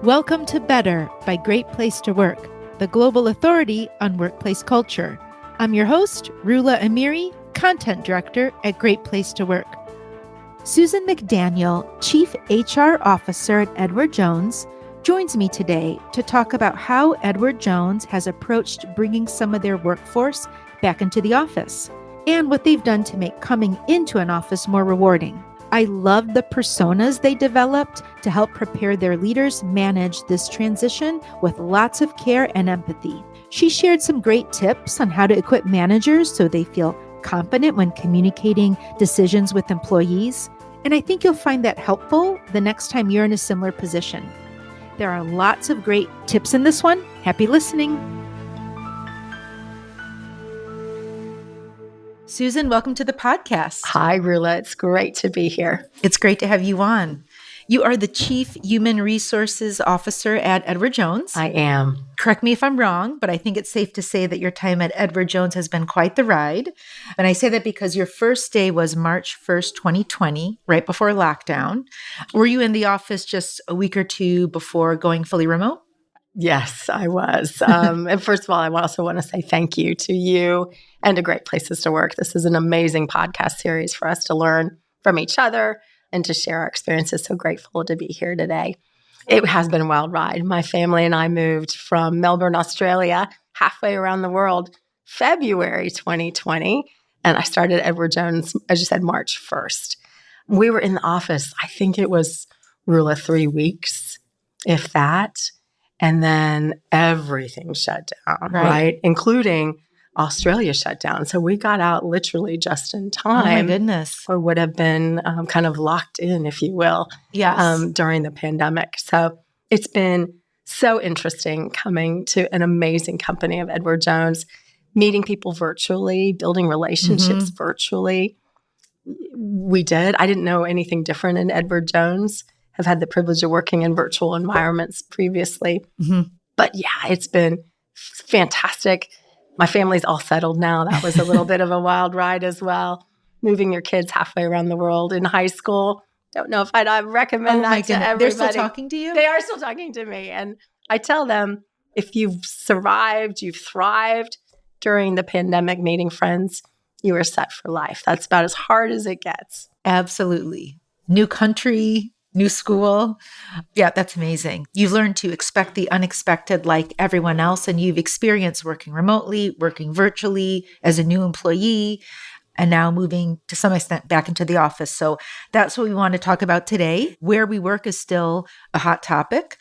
Welcome to Better by Great Place to Work, the global authority on workplace culture. I'm your host, Rula Amiri, Content Director at Great Place to Work. Suzan McDaniel, Chief HR Officer at Edward Jones, joins me today to talk about how Edward Jones has approached bringing some of their workforce back into the office and what they've done to make coming into an office more rewarding. I love the personas they developed to help prepare their leaders manage this transition with lots of care and empathy. She shared some great tips on how to equip managers so they feel confident when communicating decisions with employees. And I think you'll find that helpful the next time you're in a similar position. There are lots of great tips in this one. Happy listening. Suzan, welcome to the podcast. Hi, Rula. It's great to be here. It's great to have you on. You are the Chief Human Resources Officer at Edward Jones. I am. Correct me if I'm wrong, but I think it's safe to say that your time at Edward Jones has been quite the ride. And I say that because your first day was March 1st, 2020, right before lockdown. Were you in the office just a week or two before going fully remote? Yes, I was. And first of all, I also want to say thank you to you and to Great Places to Work. This is an amazing podcast series for us to learn from each other and to share our experiences. So grateful to be here today. It has been a wild ride. My family and I moved from Melbourne, Australia, halfway around the world, February 2020. And I started Edward Jones, as you said, March 1st. We were in the office, I think it was, Rula, 3 weeks, if that. And then everything shut down, right? Including Australia shut down. So we got out literally just in time. Oh my goodness. Or would have been kind of locked in, if you will, during the pandemic. So it's been so interesting coming to an amazing company of Edward Jones, meeting people virtually, building relationships virtually. I didn't know anything different in Edward Jones. Have had the privilege of working in virtual environments previously. But yeah, it's been fantastic. My family's all settled now. That was a little bit of a wild ride as well. Moving your kids halfway around the world in high school. Don't know if I'd recommend that to everybody. They're still talking to you? They are still talking to me. And I tell them, if you've survived, you've thrived during the pandemic meeting friends, you are set for life. That's about as hard as it gets. Absolutely. New country, new school. Yeah, that's amazing. You've learned to expect the unexpected like everyone else, and you've experienced working remotely, working virtually as a new employee, and now moving to some extent back into the office. So that's what we want to talk about today. Where we work is still a hot topic.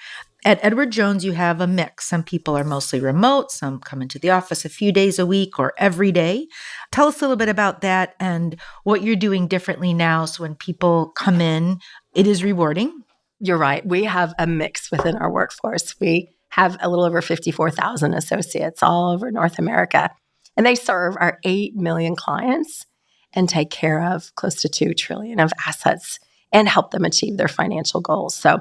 At Edward Jones, you have a mix. Some people are mostly remote. Some come into the office a few days a week or every day. Tell us a little bit about that and what you're doing differently now so when people come in, it is rewarding. You're right. We have a mix within our workforce. We have a little over 54,000 associates all over North America, and they serve our 8 million clients and take care of close to $2 trillion of assets and help them achieve their financial goals. So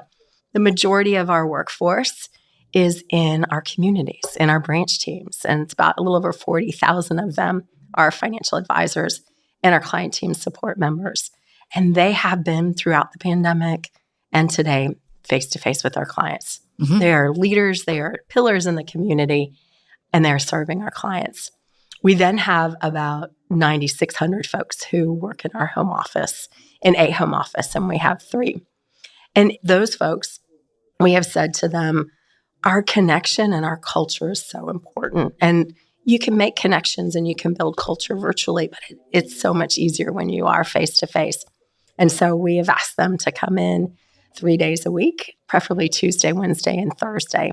the majority of our workforce is in our communities, in our branch teams, and it's about a little over 40,000 of them are financial advisors and our client team support members. And they have been throughout the pandemic and today face-to-face with our clients. They are leaders, they are pillars in the community, and they're serving our clients. We then have about 9,600 folks who work in our home office, in a home office, and we have 3. And those folks, we have said to them, our connection and our culture is so important. And you can make connections and you can build culture virtually, but it's so much easier when you are face-to-face. And so we have asked them to come in 3 days a week, preferably Tuesday, Wednesday, and Thursday.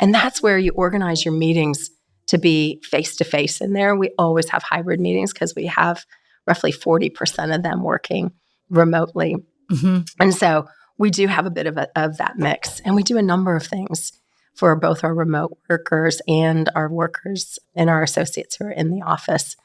And that's where you organize your meetings to be face-to-face in there. We always have hybrid meetings because we have roughly 40% of them working remotely. And so we do have a bit of that mix. And we do a number of things for both our remote workers and our workers and our associates who are in the office.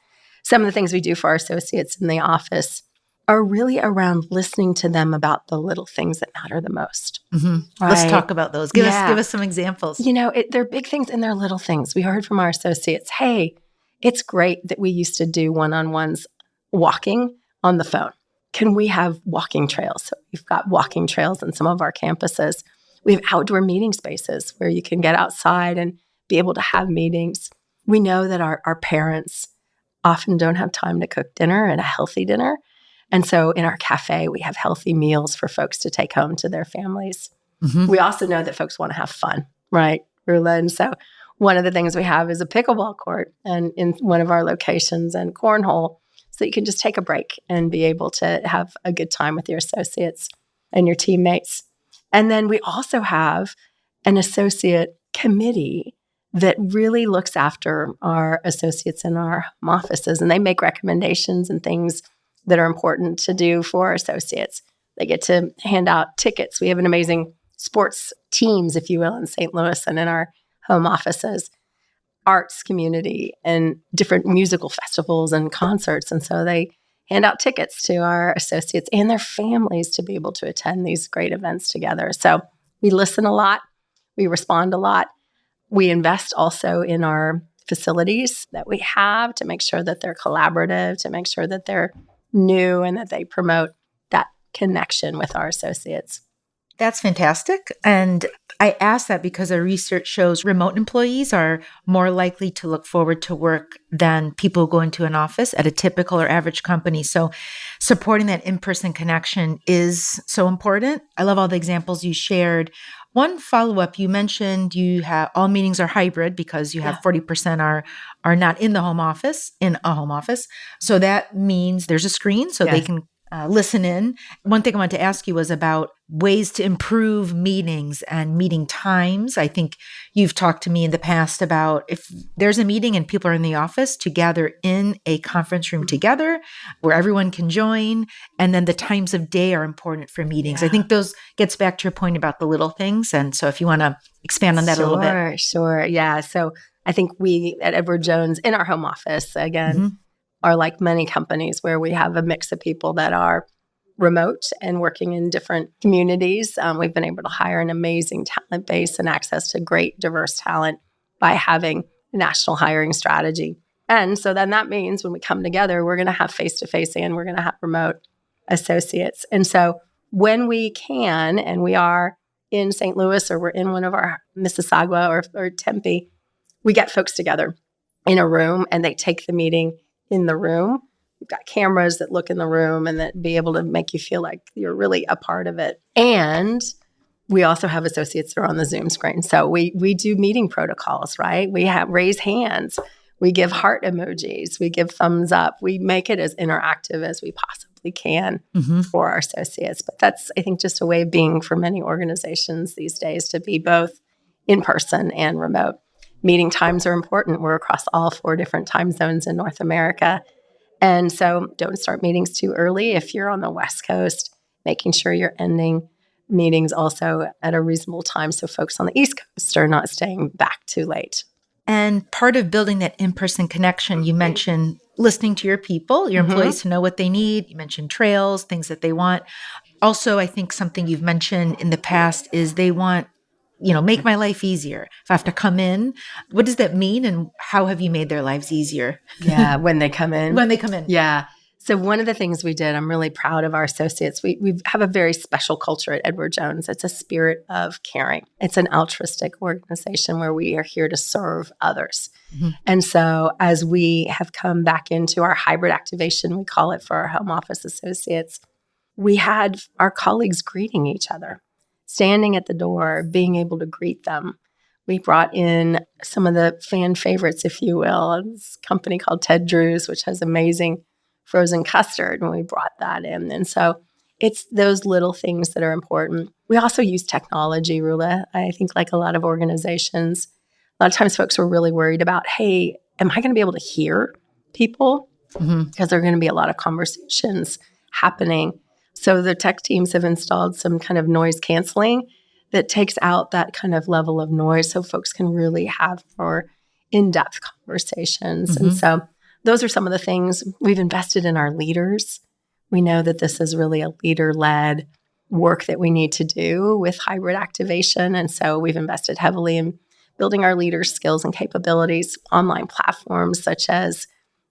Some of the things we do for our associates in the office are really around listening to them about the little things that matter the most. Right? Let's talk about those. Give us some examples. You know, they're big things and they're little things. We heard from our associates, hey, it's great that we used to do one-on-ones walking on the phone. Can we have walking trails? So we've got walking trails in some of our campuses. We have outdoor meeting spaces where you can get outside and be able to have meetings. We know that our parents often don't have time to cook dinner and a healthy dinner. And so in our cafe, we have healthy meals for folks to take home to their families. Mm-hmm. We also know that folks want to have fun, right, Rula? And so one of the things we have is a pickleball court and in one of our locations and cornhole, so you can just take a break and be able to have a good time with your associates and your teammates. And then we also have an associate committee that really looks after our associates in our home offices, and they make recommendations and things that are important to do for our associates. They get to hand out tickets. We have an amazing sports teams, if you will, in St. Louis and in our home offices, arts community, and different musical festivals and concerts. And so they hand out tickets to our associates and their families to be able to attend these great events together. So we listen a lot. We respond a lot. We invest also in our facilities that we have to make sure that they're collaborative, to make sure that they're new and that they promote that connection with our associates. That's fantastic. And I ask that because our research shows remote employees are more likely to look forward to work than people going to an office at a typical or average company. So supporting that in-person connection is so important. I love all the examples you shared. One follow-up, you mentioned you have all meetings are hybrid because you have 40% are not in the home office, in a home office. So that means there's a screen so they can listen in. One thing I wanted to ask you was about ways to improve meetings and meeting times. I think you've talked to me in the past about if there's a meeting and people are in the office, to gather in a conference room together where everyone can join. And then the times of day are important for meetings. I think those gets back to your point about the little things. And so if you want to expand on that a little bit. Sure. Yeah. So I think we at Edward Jones in our home office, again, are like many companies where we have a mix of people that are remote and working in different communities. We've been able to hire an amazing talent base and access to great diverse talent by having a national hiring strategy. And so then that means when we come together, we're going to have face-to-face and we're going to have remote associates. And so when we can, and we are in St. Louis or we're in one of our Mississauga or Tempe, we get folks together in a room and they take the meeting in the room. We've got cameras that look in the room and that be able to make you feel like you're really a part of it. And we also have associates that are on the Zoom screen. So we do meeting protocols, right? We have raise hands. We give heart emojis. We give thumbs up. We make it as interactive as we possibly can for our associates. But that's, I think, just a way of being for many organizations these days, to be both in person and remote. Meeting times are important. We're across all 4 different time zones in North America. And so don't start meetings too early. If you're on the West Coast, making sure you're ending meetings also at a reasonable time so folks on the East Coast are not staying back too late. And part of building that in-person connection, you mentioned listening to your people, your employees, to know what they need. You mentioned trails, things that they want. Also, I think something you've mentioned in the past is they want, make my life easier. If I have to come in, what does that mean? And how have you made their lives easier? Yeah, when they come in. When they come in. Yeah. So one of the things we did, I'm really proud of our associates. We have a very special culture at Edward Jones. It's a spirit of caring. It's an altruistic organization where we are here to serve others. And so as we have come back into our hybrid activation, we call it, for our home office associates, we had our colleagues greeting each other, standing at the door, being able to greet them. We brought in some of the fan favorites, if you will. It's a company called Ted Drew's, which has amazing frozen custard, and we brought that in. And so it's those little things that are important. We also use technology, Rula. I think like a lot of organizations, a lot of times folks were really worried about, hey, am I going to be able to hear people? Because there are going to be a lot of conversations happening. So the tech teams have installed some kind of noise canceling that takes out that kind of level of noise so folks can really have more in-depth conversations. And so those are some of the things. We've invested in our leaders. We know that this is really a leader-led work that we need to do with hybrid activation. And so we've invested heavily in building our leaders' skills and capabilities. Online platforms such as,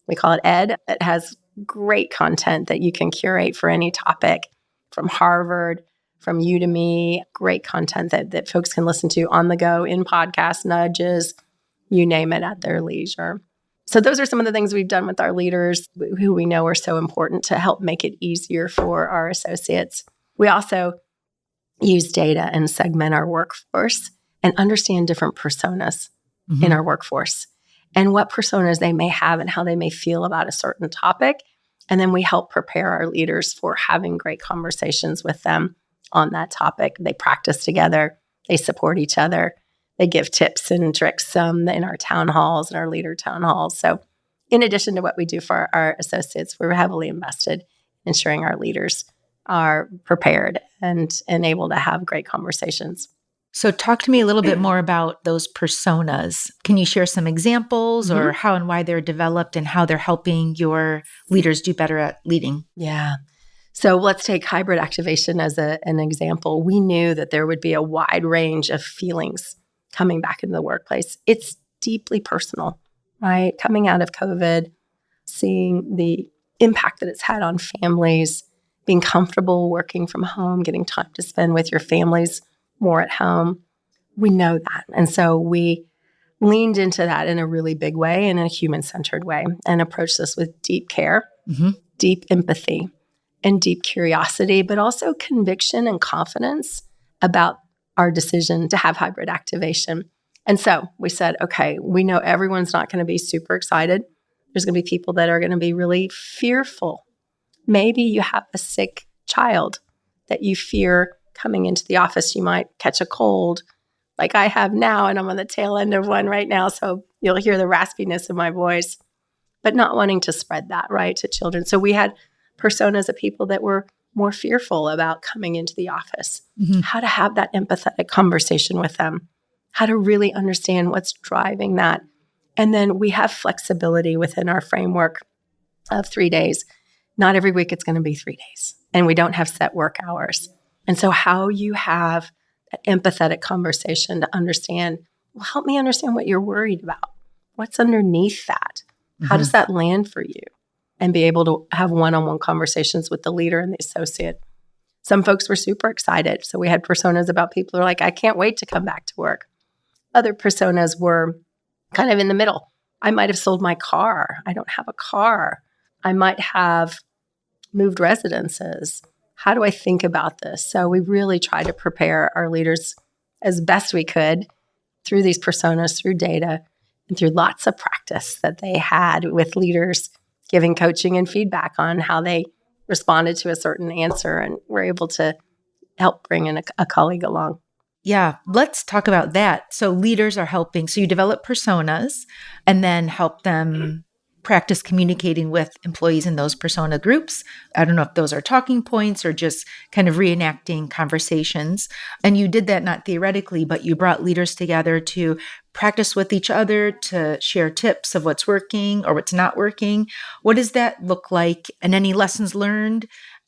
we call it Ed. It has great content that you can curate for any topic, from Harvard, from Udemy, great content that folks can listen to on the go, in podcast nudges, you name it, at their leisure. So those are some of the things we've done with our leaders who we know are so important to help make it easier for our associates. We also use data and segment our workforce and understand different personas in our workforce and what personas they may have and how they may feel about a certain topic. And then we help prepare our leaders for having great conversations with them on that topic. They practice together. They support each other. They give tips and tricks in our town halls and our leader town halls. So in addition to what we do for our associates, we're heavily invested in ensuring our leaders are prepared and able to have great conversations. So talk to me a little bit more about those personas. Can you share some examples or how and why they're developed and how they're helping your leaders do better at leading? Yeah. So let's take hybrid activation as an example. We knew that there would be a wide range of feelings coming back into the workplace. It's deeply personal, right? Coming out of COVID, seeing the impact that it's had on families, being comfortable working from home, getting time to spend with your families more at home. We know that. And so we leaned into that in a really big way, in a human-centered way, and approached this with deep care, deep empathy, and deep curiosity, but also conviction and confidence about our decision to have hybrid activation. And so we said, okay, we know everyone's not going to be super excited. There's going to be people that are going to be really fearful. Maybe you have a sick child that you fear coming into the office. You might catch a cold like I have now, and I'm on the tail end of one right now. So you'll hear the raspiness in my voice, but not wanting to spread that, right, to children. So we had personas of people that were more fearful about coming into the office, how to have that empathetic conversation with them, how to really understand what's driving that. And then we have flexibility within our framework of 3 days. Not every week it's going to be 3 days, and we don't have set work hours. And so how you have that empathetic conversation to understand, well, help me understand what you're worried about. What's underneath that? How does that land for you? And be able to have one-on-one conversations with the leader and the associate. Some folks were super excited. So we had personas about people who are like, I can't wait to come back to work. Other personas were kind of in the middle. I might have sold my car. I don't have a car. I might have moved residences. How do I think about this? So we really try to prepare our leaders as best we could through these personas, through data, and through lots of practice that they had with leaders giving coaching and feedback on how they responded to a certain answer, and were able to help bring in a colleague along. Yeah, let's talk about that. So leaders are helping. So you develop personas and then help them practice communicating with employees in those persona groups. I don't know if those are talking points or just kind of reenacting conversations. And you did that not theoretically, but you brought leaders together to practice with each other, to share tips of what's working or what's not working. What does that look like? And any lessons learned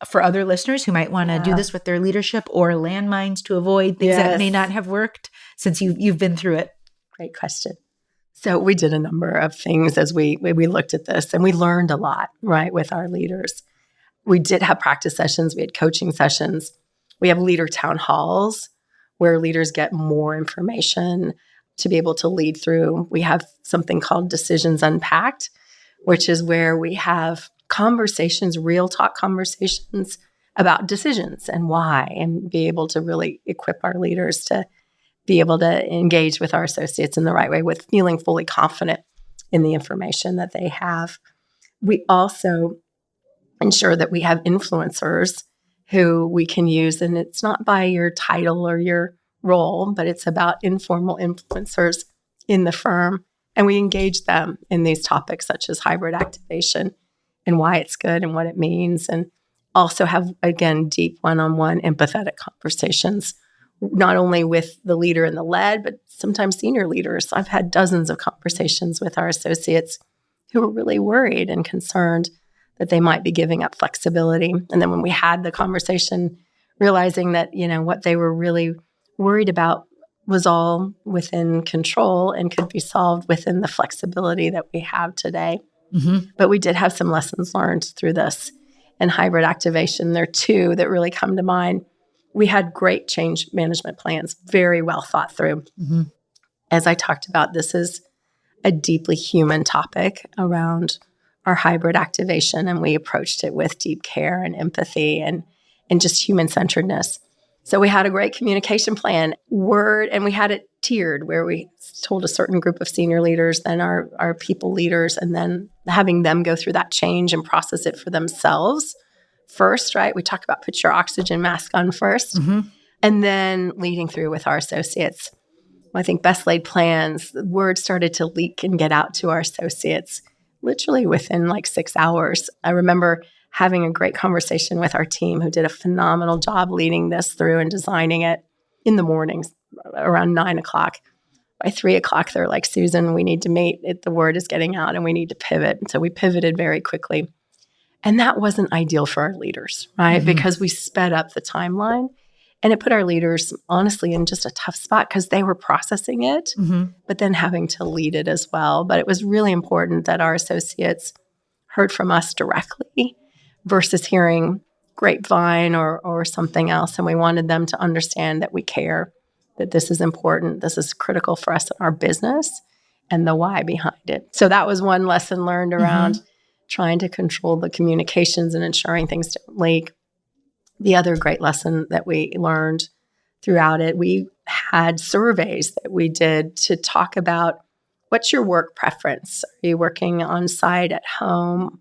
for other listeners who might want to do this with their leadership, or landmines to avoid things that may not have worked since you've been through it? Great question. So we did a number of things as we looked at this, and we learned a lot, right, with our leaders. We did have practice sessions. We had coaching sessions. We have leader town halls where leaders get more information to be able to lead through. We have something called Decisions Unpacked, which is where we have conversations, real talk conversations about decisions and why, and be able to really equip our leaders to be able to engage with our associates in the right way with feeling fully confident in the information that they have. We also ensure that we have influencers who we can use, and it's not by your title or your role, but it's about informal influencers in the firm. And we engage them in these topics such as hybrid activation and why it's good and what it means. And also have, again, deep one-on-one empathetic conversations, not only with the leader and the led, but sometimes senior leaders. I've had dozens of conversations with our associates who were really worried and concerned that they might be giving up flexibility. And then when we had the conversation, realizing that, what they were really worried about was all within control and could be solved within the flexibility that we have today. But we did have some lessons learned through this. And hybrid activation, there are two that really come to mind. we had great change management plans, very well thought through. Mm-hmm. As I talked about, this is a deeply human topic around our hybrid activation, and we approached it with deep care and empathy and just human-centeredness. So we had a great communication plan, and we had it tiered where we told a certain group of senior leaders, then our people leaders, and then having them go through that change and process it for themselves first, right? We talk about put your oxygen mask on first, and then leading through with our associates. I think best laid plans, the word started to leak and get out to our associates literally within like 6 hours. I remember having a great conversation with our team who did a phenomenal job leading this through and designing it in the mornings around 9 o'clock. By 3 o'clock, they're like, Susan, we need to meet. The word is getting out and we need to pivot. And so we pivoted very quickly. And that wasn't ideal for our leaders, right? Because we sped up the timeline. And it put our leaders, honestly, in just a tough spot because they were processing it, but then having to lead it as well. But it was really important that our associates heard from us directly versus hearing grapevine or something else. And we wanted them to understand that we care, that this is important, this is critical for us in our business, and the why behind it. So that was one lesson learned around trying to control the communications and ensuring things don't leak. The other great lesson that we learned throughout it, we had surveys that we did to talk about what's your work preference? Are you working on site, at home,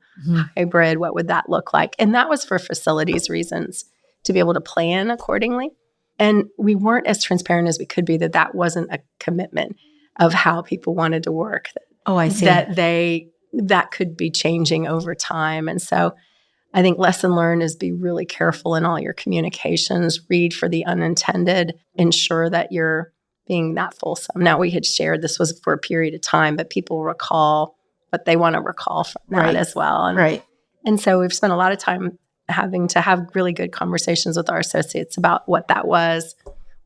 hybrid? What would that look like? And that was for facilities reasons, to be able to plan accordingly. And we weren't as transparent as we could be that wasn't a commitment of how people wanted to work. Oh, I see. That could be changing over time. And so I think lesson learned is be really careful in all your communications, read for the unintended, ensure that you're being that fulsome. Now, we had shared this was for a period of time, but people recall what they want to recall from that as well. And so we've spent a lot of time having to have really good conversations with our associates about what that was,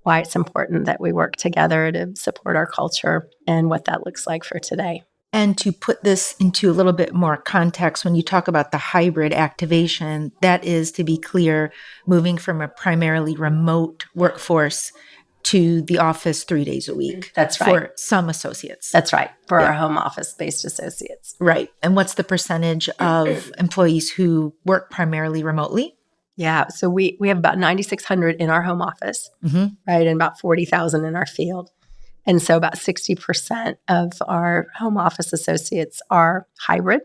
why it's important that we work together to support our culture, and what that looks like for today. And to put this into a little bit more context, when you talk about the hybrid activation, that is, to be clear, moving from a primarily remote workforce to the office 3 days a week. That's right. For some associates. That's right. For our home office-based associates. Right. And what's the percentage of employees who work primarily remotely? Yeah. So we have about 9,600 in our home office, right? And about 40,000 in our field. And so about 60% of our home office associates are hybrid,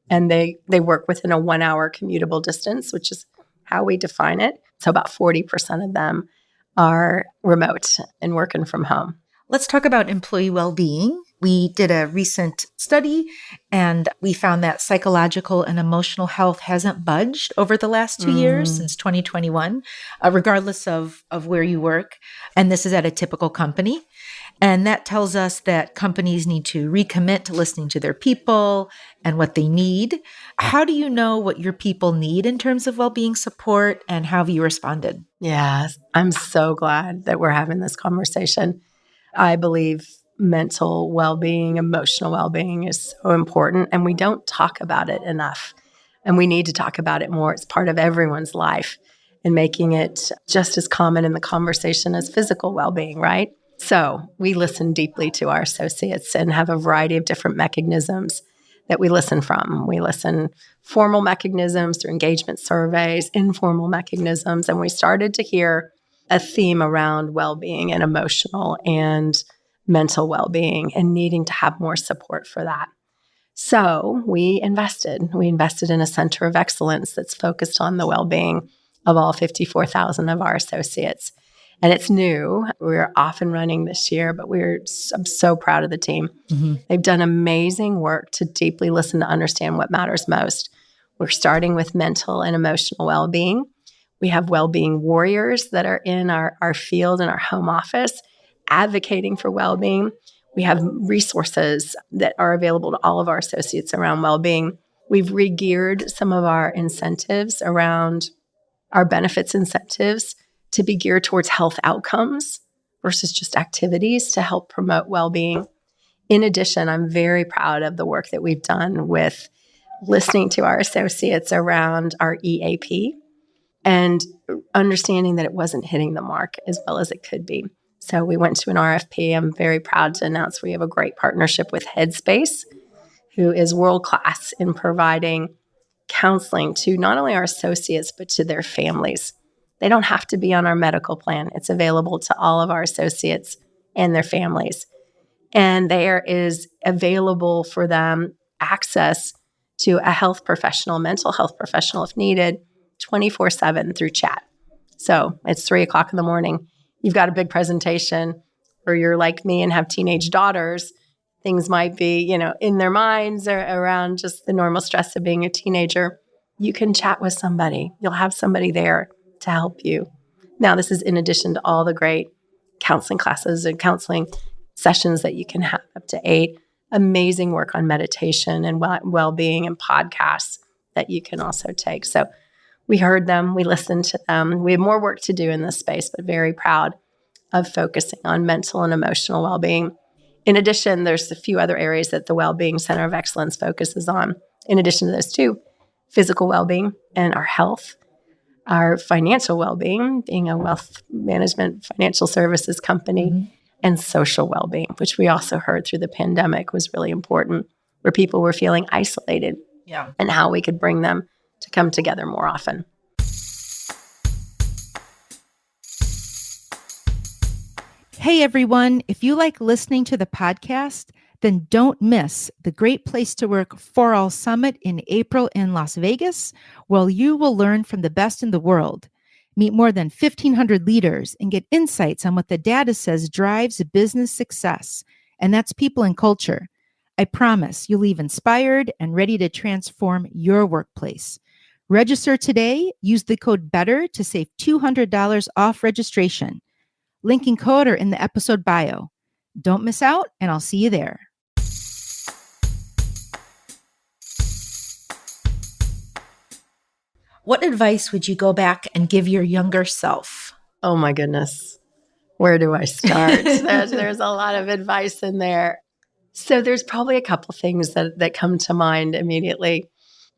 and they work within a 1 hour commutable distance, which is how we define it. So about 40% of them are remote and working from home. Let's talk about employee well-being. We did a recent study, and we found that psychological and emotional health hasn't budged over the last 2 years, since 2021, regardless of where you work. And this is at a typical company. And that tells us that companies need to recommit to listening to their people and what they need. How do you know what your people need in terms of well-being support, and how have you responded? Yeah, I'm so glad that we're having this conversation. I believe mental well-being, emotional well-being is so important, and we don't talk about it enough. And we need to talk about it more. It's part of everyone's life, and making it just as common in the conversation as physical well-being, right? So we listen deeply to our associates and have a variety of different mechanisms that we listen from. We listen formal mechanisms through engagement surveys, informal mechanisms, and we started to hear a theme around well-being and emotional and mental well-being and needing to have more support for that. So we invested in a center of excellence that's focused on the well-being of all 54,000 of our associates. And it's new. We're off and running this year, but I'm so proud of the team. They've done amazing work to deeply listen to understand what matters most. We're starting with mental and emotional well-being. We have well-being warriors that are in our field and our home office advocating for well-being. We have resources that are available to all of our associates around well-being. We've re-geared some of our incentives around our benefits incentives to be geared towards health outcomes versus just activities to help promote well-being. In addition, I'm very proud of the work that we've done with listening to our associates around our EAP. and understanding that it wasn't hitting the mark as well as it could be. So we went to an RFP. I'm very proud to announce we have a great partnership with Headspace, who is world-class in providing counseling to not only our associates, but to their families. They don't have to be on our medical plan. It's available to all of our associates and their families. And there is available for them access to a health professional, mental health professional if needed, 24/7 through chat. So it's 3:00 in the morning. You've got a big presentation, or you're like me and have teenage daughters. Things might be, in their minds or around just the normal stress of being a teenager. You can chat with somebody. You'll have somebody there to help you. Now, this is in addition to all the great counseling classes and counseling sessions that you can have, up to 8. Amazing work on meditation and well-being and podcasts that you can also take. So we heard them, we listened to them. We have more work to do in this space, but very proud of focusing on mental and emotional well-being. In addition, there's a few other areas that the Wellbeing Center of Excellence focuses on. In addition to those two, physical well-being and our health, our financial well-being, being a wealth management financial services company, and social well-being, which we also heard through the pandemic was really important, where people were feeling isolated, and how we could bring them to come together more often. Hey, everyone. If you like listening to the podcast, then don't miss the Great Place to Work For All Summit in April in Las Vegas, where you will learn from the best in the world, meet more than 1,500 leaders, and get insights on what the data says drives business success. And that's people and culture. I promise you'll leave inspired and ready to transform your workplace. Register today. Use the code BETTER to save $200 off registration. Link and code are in the episode bio. Don't miss out, and I'll see you there. What advice would you go back and give your younger self? Oh my goodness. Where do I start? There's a lot of advice in there. So there's probably a couple things that come to mind immediately.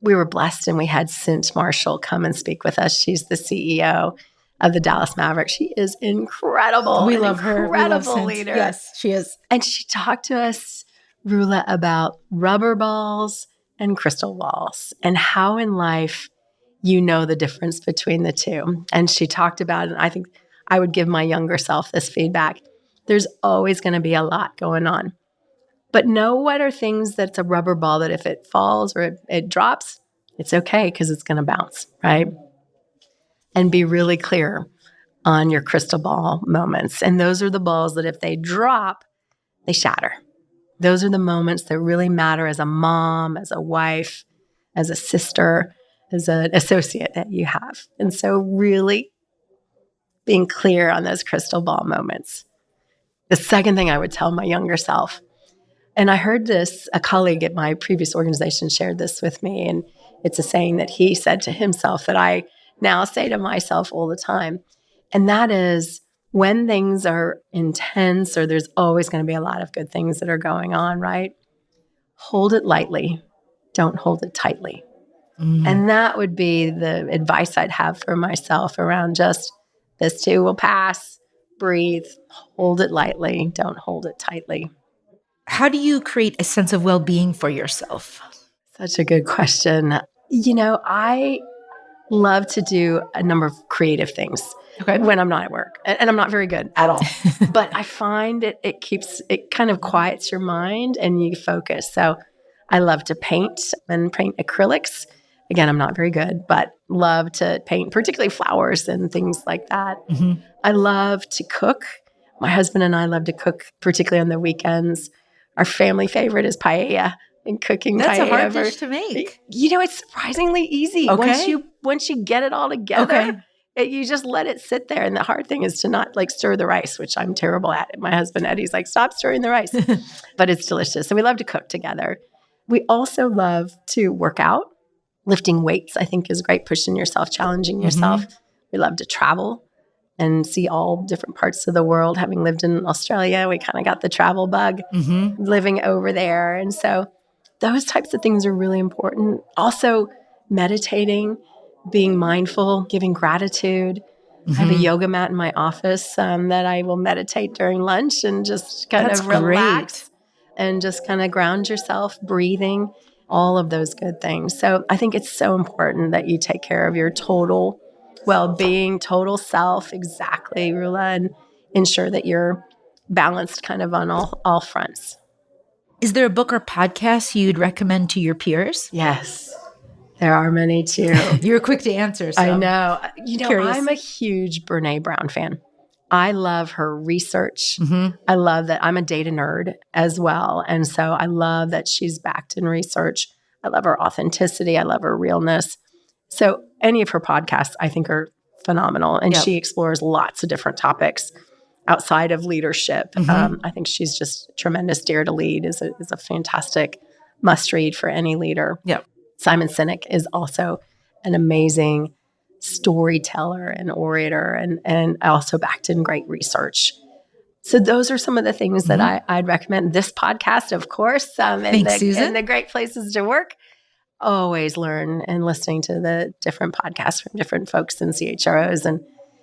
We were blessed and we had Cint Marshall come and speak with us. She's the CEO of the Dallas Mavericks. She is incredible. We love her. Incredible leader. Yes, she is. And she talked to us, Rula, about rubber balls and crystal balls and how in life you know the difference between the two. And she talked about, and I think I would give my younger self this feedback. There's always going to be a lot going on. But know what are things that's a rubber ball that if it falls or it drops, it's okay because it's going to bounce, right? And be really clear on your crystal ball moments. And those are the balls that if they drop, they shatter. Those are the moments that really matter as a mom, as a wife, as a sister, as an associate that you have. And so really being clear on those crystal ball moments. The second thing I would tell my younger self, and I heard this, a colleague at my previous organization shared this with me, and it's a saying that he said to himself that I now say to myself all the time. And that is, when things are intense or there's always going to be a lot of good things that are going on, right? Hold it lightly. Don't hold it tightly. And that would be the advice I'd have for myself around just this too will pass, breathe, hold it lightly, don't hold it tightly. How do you create a sense of well-being for yourself? Such a good question. I love to do a number of creative things when I'm not at work. And I'm not very good at all. But I find it kind of quiets your mind and you focus. So I love to paint and paint acrylics. Again, I'm not very good, but love to paint, particularly flowers and things like that. I love to cook. My husband and I love to cook, particularly on the weekends. Our family favorite is paella and cooking. That's paella a hard dish to make. It's surprisingly easy. Okay. Once you get it all together, you just let it sit there. And the hard thing is to not stir the rice, which I'm terrible at. My husband Eddie's like, stop stirring the rice. But it's delicious. And we love to cook together. We also love to work out. Lifting weights, I think, is great. Pushing yourself, challenging yourself. We love to travel and see all different parts of the world. Having lived in Australia, we kind of got the travel bug living over there. And so those types of things are really important. Also, meditating being mindful, giving gratitude. I have a yoga mat in my office that I will meditate during lunch and just kind That's of relax great. and just kind of ground yourself, breathing, all of those good things. So I think it's so important that you take care of your total well-being, total self, exactly, Rula, and ensure that you're balanced kind of on all fronts. Is there a book or podcast you'd recommend to your peers? Yes, there are many too. You were quick to answer. So I know. curious. I'm a huge Brene Brown fan. I love her research. Mm-hmm. I love that I'm a data nerd as well. And so I love that she's backed in research. I love her authenticity. I love her realness. So any of her podcasts, I think, are phenomenal. And Yep. she explores lots of different topics outside of leadership. Mm-hmm. I think she's just tremendous. Dare to Lead is a fantastic must read for any leader. Yep. Simon Sinek is also an amazing storyteller and orator, and also backed in great research. So those are some of the things that I'd recommend. This podcast, of course, Thanks, Susan. and the great places to work. Always learn and listening to the different podcasts from different folks in CHROs and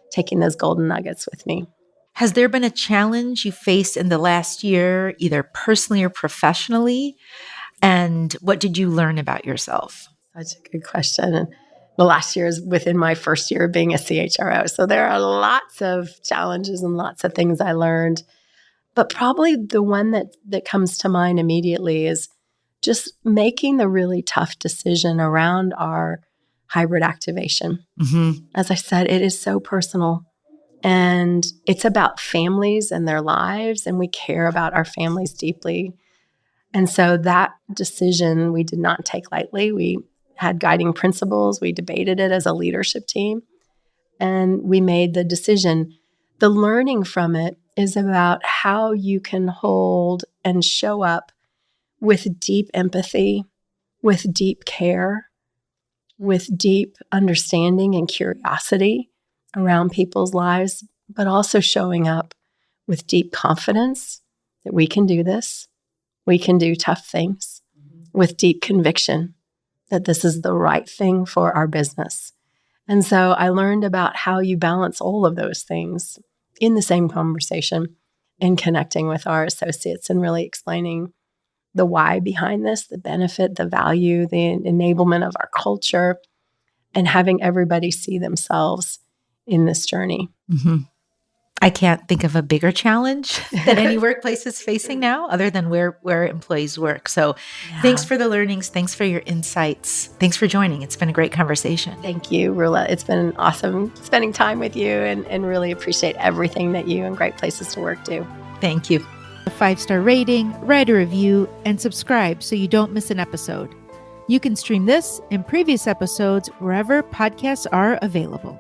taking those golden nuggets with me. Has there been a challenge you faced in the last year, either personally or professionally? And what did you learn about yourself? Such a good question. And the last year is within my first year of being a CHRO. So there are lots of challenges and lots of things I learned. But probably the one that comes to mind immediately is just making the really tough decision around our hybrid activation. Mm-hmm. As I said, it is so personal. And it's about families and their lives, and we care about our families deeply. And so that decision we did not take lightly. We had guiding principles. We debated it as a leadership team, and we made the decision. The learning from it is about how you can hold and show up with deep empathy, with deep care, with deep understanding and curiosity around people's lives, but also showing up with deep confidence that we can do this. We can do tough things with deep conviction that this is the right thing for our business. And so I learned about how you balance all of those things in the same conversation and connecting with our associates and really explaining the why behind this, the benefit, the value, the enablement of our culture, and having everybody see themselves in this journey. Mm-hmm. I can't think of a bigger challenge that any workplace is facing now other than where employees work. So Thanks for the learnings. Thanks for your insights. Thanks for joining. It's been a great conversation. Thank you, Rula. It's been awesome spending time with you and really appreciate everything that you and Great Places to Work do. Thank you. A 5-star rating, write a review, and subscribe so you don't miss an episode. You can stream this and previous episodes wherever podcasts are available.